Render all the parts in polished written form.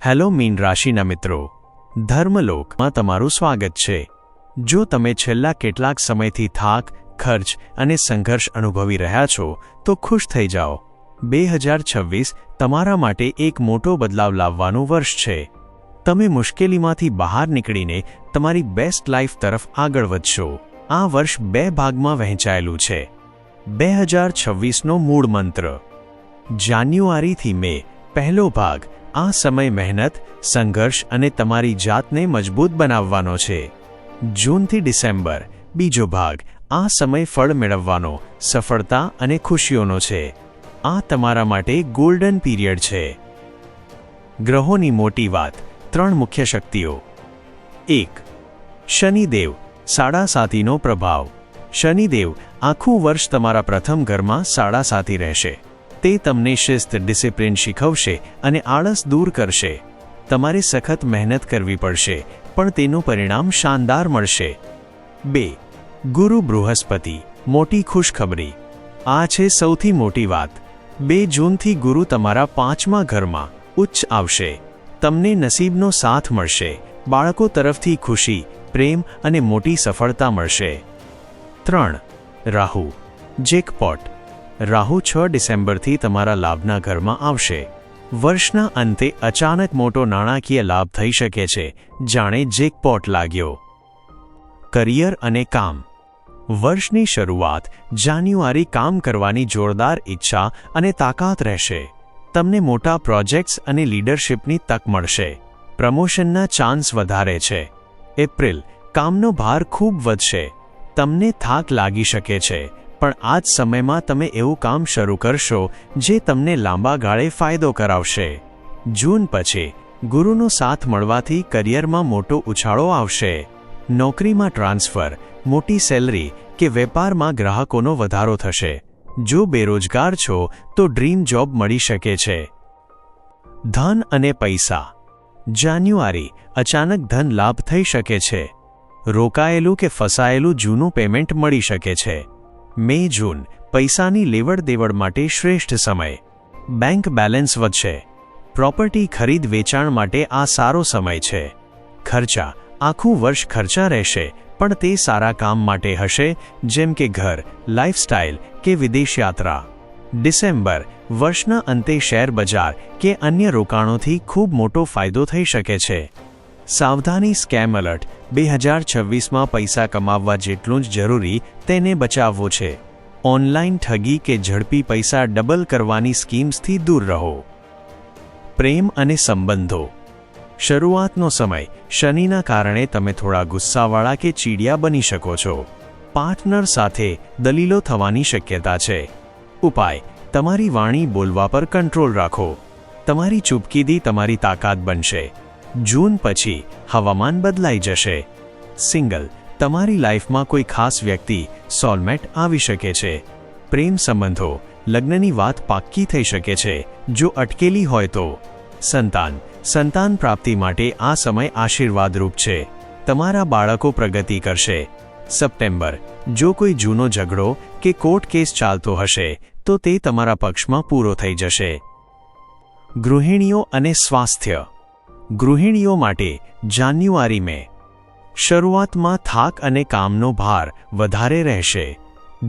Hello mean રાશિના મિત્રો, ધર્મલોકમાં તમારું સ્વાગત છે। જો તમે છેલ્લા કેટલાક સમયથી થાક, ખર્ચ અને સંઘર્ષ અનુભવી રહ્યા છો તો ખુશ થઈ જાઓ। 2026 તમારા માટે એક મોટો બદલાવ લાવવાનું વર્ષ છે। તમે મુશ્કેલીમાંથી બહાર નીકળીને તમારી બેસ્ટ લાઈફ તરફ આગળ વધશો। આ વર્ષ બે ભાગમાં વહેંચાયેલું છે। 2026નો મૂળ મંત્ર। જાન્યુઆરીથી મે પહેલો ભાગ આ સમય મહેનત, સંઘર્ષ અને તમારી જાતને મજબૂત બનાવવાનો છે। જૂનથી ડિસેમ્બર બીજો ભાગ આ સમય ફળ મેળવવાનો, સફળતા અને ખુશીઓનો છે। આ તમારા માટે ગોલ્ડન પીરિયડ છે। ગ્રહોની મોટી વાત, 3 મુખ્ય શક્તિઓ। 1. શનિદેવ, 7.5નો પ્રભાવ। શનિદેવ આખું વર્ષ તમારા પ્રથમ ઘરમાં 7.5 રહેશે। તે તમને શિસ્ત, ડિસિપ્લિન શીખવશે અને આળસ દૂર કરશે। તમારે સખત મહેનત કરવી પડશે, પણ તેનું પરિણામ શાનદાર મળશે। 2. ગુરુ બૃહસ્પતિ, મોટી ખુશખબરી। આ છે સૌથી મોટી વાત। 2 જૂનથી ગુરુ તમારા 5મા ઘરમાં ઉચ્ચ આવશે। તમને નસીબનો સાથ મળશે। બાળકો તરફથી ખુશી, પ્રેમ અને મોટી સફળતા મળશે। 3. રાહુ, જેકપોટ। રાહુ 6 ડિસેમ્બરથી તમારા લાભના ઘરમાં આવશે। વર્ષના અંતે અચાનક મોટો નાણાકીય લાભ થઈ શકે છે, જાણે જેકપોટ લાગ્યો। કરિયર અને કામ। વર્ષની શરૂઆત જાન્યુઆરી કામ કરવાની જોરદાર ઈચ્છા અને તાકાત રહેશે। તમને મોટા પ્રોજેક્ટ્સ અને લીડરશિપની તક મળશે। પ્રમોશનના ચાન્સ વધારે છે। એપ્રિલ, કામનો ભાર ખૂબ વધશે। તમને થાક લાગી શકે છે, પણ આ જ સમયમાં તમે એવું કામ શરૂ કરશો જે તમને લાંબા ગાળે ફાયદો કરાવશે। જૂન પછી ગુરુનો સાથ મળવાથી કરિયરમાં મોટો ઉછાળો આવશે। નોકરીમાં ટ્રાન્સફર, મોટી સેલરી કે વેપારમાં ગ્રાહકોનો વધારો થશે। જો બેરોજગાર છો તો ડ્રીમ જોબ મળી શકે છે। ધન અને પૈસા। જાન્યુઆરી અચાનક ધન લાભ થઈ શકે છે। રોકાયેલું કે ફસાયેલું જૂનું પેમેન્ટ મળી શકે છે। મે જૂન પૈસાની લેવડ દેવડ માટે શ્રેષ્ઠ સમય। બેંક બેલેન્સ વધશે। પ્રોપર્ટી ખરીદ વેચાણ માટે આ સારો સમય છે। ખર્ચા, આખું વર્ષ ખર્ચા રહેશે, પણ તે સારા કામ માટે હશે, જેમ કે ઘર, લાઇફસ્ટાઇલ કે વિદેશ યાત્રા। ડિસેમ્બર, વર્ષના અંતે શેર બજાર કે અન્ય રોકાણોથી ખૂબ મોટો ફાયદો થઈ શકે છે। સાવધાની, સ્કેમ એલર્ટ। 2026માં પૈસા કમાવવા જેટલું જ જરૂરી તેને બચાવવો છે। ઓનલાઈન ઠગી કે ઝડપી પૈસા ડબલ કરવાની સ્કીમ્સથી દૂર રહો। પ્રેમ અને સંબંધો। શરૂઆતનો સમય, શનિના કારણે તમે થોડા ગુસ્સાવાળા કે ચીડિયા બની શકો છો। પાર્ટનર સાથે દલીલો થવાની શક્યતા છે। ઉપાય, તમારી વાણી બોલવા પર કંટ્રોલ રાખો। તમારી ચૂપકીદી તમારી તાકાત બનશે। જૂન પછી હવામાન બદલાઈ જશે। સિંગલ, તમારી લાઈફમાં કોઈ ખાસ વ્યક્તિ, સોલમેટ આવી શકે છે। પ્રેમ સંબંધો, લગ્નની વાત પાક્કી થઈ શકે છે, જો અટકેલી હોય તો। સંતાન પ્રાપ્તિ માટે આ સમય આશીર્વાદરૂપ છે। તમારા બાળકો પ્રગતિ કરશે। સપ્ટેમ્બર, જો કોઈ જૂનો ઝઘડો કે કોર્ટ કેસ ચાલતો હશે તો તે તમારા પક્ષમાં પૂરો થઈ જશે। ગૃહિણીઓ અને સ્વાસ્થ્ય। ગૃહિણીઓ માટે જાન્યુઆરી મે શરૂઆતમાં થાક અને કામનો ભાર વધારે રહેશે।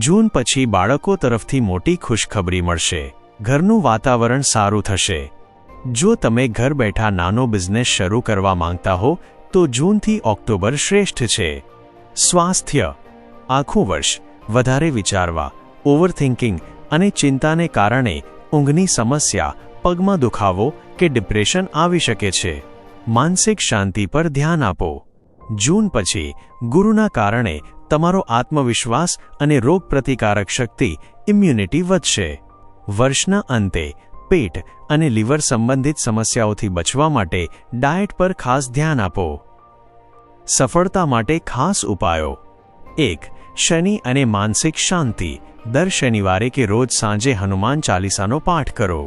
જૂન પછી બાળકો તરફથી મોટી ખુશખબરી મળશે। ઘરનું વાતાવરણ સારું થશે। જો તમે ઘર બેઠા નાનો બિઝનેસ શરૂ કરવા માંગતા હો તો જૂનથી ઓક્ટોબર શ્રેષ્ઠ છે। સ્વાસ્થ્ય, આખું વર્ષ વધારે વિચારવા, ઓવરથિંકિંગ અને ચિંતાને કારણે ઊંઘની સમસ્યા, પગમાં દુખાવો કે ડિપ્રેશન આવી શકે છે। માનસિક શાંતિ પર ધ્યાન આપો। જૂન પછી ગુરુના કારણે તમારો આત્મવિશ્વાસ અને રોગપ્રતિકારક શક્તિ, ઇમ્યુનિટી વધશે। વર્ષના અંતે પેટ અને લીવર સંબંધિત સમસ્યાઓથી બચવા માટે ડાયટ પર ખાસ ધ્યાન આપો। સફળતા માટે ખાસ ઉપાયો। 1. શનિ અને માનસિક શાંતિ। દર શનિવારે કે રોજ સાંજે હનુમાન ચાલીસાનો પાઠ કરો।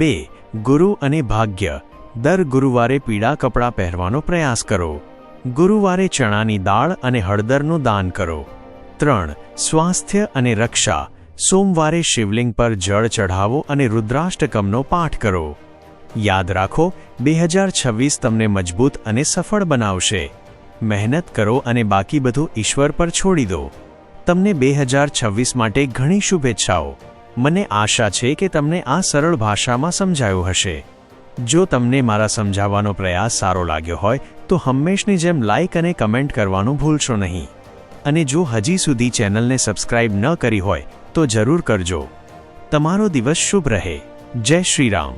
2. ગુરુ અને ભાગ્ય। દર ગુરુવારે પીળા કપડાં પહેરવાનો પ્રયાસ કરો। ગુરુવારે ચણાની દાળ અને હળદરનું દાન કરો। 3. સ્વાસ્થ્ય અને રક્ષા। સોમવારે શિવલિંગ પર જળ ચઢાવો અને રુદ્રાષ્ટકમનો પાઠ કરો। યાદ રાખો, 2026 તમને મજબૂત અને સફળ બનાવશે. મહેનત કરો અને બાકી બધું ઈશ્વર પર છોડી દો. તમને 2026 માટે ઘણી શુભેચ્છાઓ. મને આશા છે કે તમને આ સરળ ભાષામાં સમજાયું હશે. જો તમને મારા સમજાવવાનો પ્રયાસ સારો લાગ્યો હોય તો હંમેશની જેમ લાઇક અને કમેન્ટ કરવાનું ભૂલશો નહીં. અને જો હજી સુધી ચેનલને સબસ્ક્રાઇબ ન કરી હોય તો જરૂર કરજો. તમારો દિવસ શુભ રહે. જય શ્રી રામ.